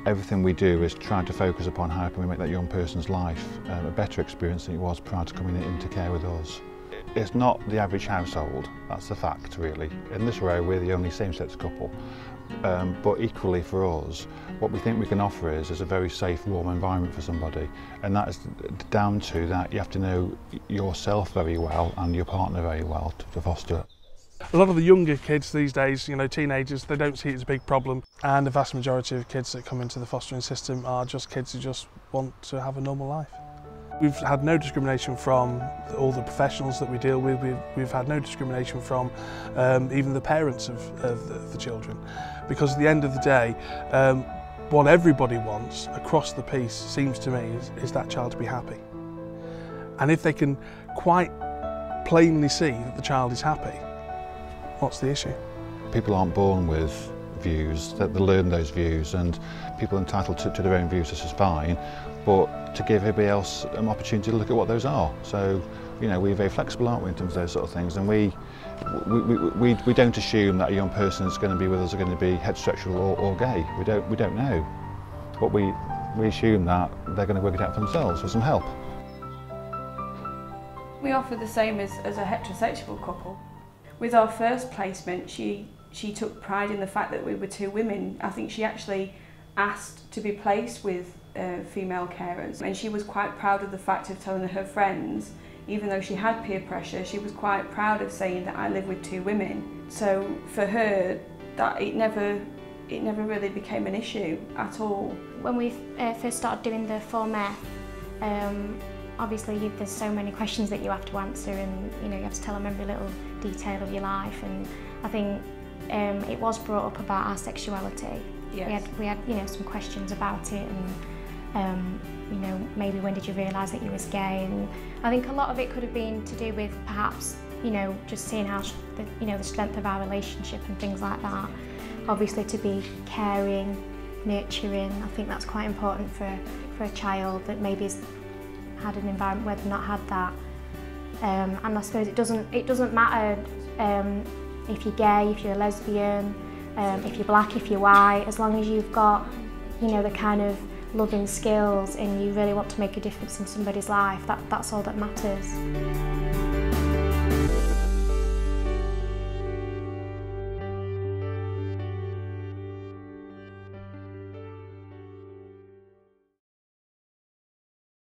Everything we do is trying to focus upon how can we make that young person's life a better experience than it was prior to coming into care with us. It's not the average household, that's the fact really. In this row we're the only same-sex couple, but equally for us, what we think we can offer is a very safe, warm environment for somebody, and that is down to that you have to know yourself very well and your partner very well to foster it. A lot of the younger kids these days, you know, teenagers, they don't see it as a big problem, and the vast majority of kids that come into the fostering system are just kids who just want to have a normal life. We've had no discrimination from all the professionals that we deal with. We've had no discrimination from even the parents of the children, because at the end of the day, what everybody wants across the piece, seems to me, is that child to be happy. And if they can quite plainly see that the child is happy, what's the issue? People aren't born with views, they learn those views, and people are entitled to their own views, this is fine, but to give everybody else an opportunity to look at what those are. So, you know, we're very flexible, aren't we, in terms of those sort of things, and we don't assume that a young person is going to be with us are going to be heterosexual or gay. We don't know, but we assume that they're going to work it out for themselves with some help. We offer the same as a heterosexual couple. With our first placement, she took pride in the fact that we were two women. I think she actually asked to be placed with female carers, and she was quite proud of the fact of telling her friends, even though she had peer pressure, she was quite proud of saying that I live with two women. So for her, that it never really became an issue at all. When we first started doing the Form F, obviously there's so many questions that you have to answer, and you know, you have to tell them every little detail of your life, and I think it was brought up about our sexuality. Yes. We had you know, some questions about it, and you know, maybe when did you realise that you was gay, and I think a lot of it could have been to do with perhaps, you know, just seeing how the strength of our relationship and things like that. Obviously to be caring, nurturing, I think that's quite important for a child that maybe has had an environment where they've not had that. And I suppose it doesn't matter if you're gay, if you're a lesbian, if you're black, if you're white, as long as you've got, you know, the kind of loving skills and you really want to make a difference in somebody's life, that's all that matters.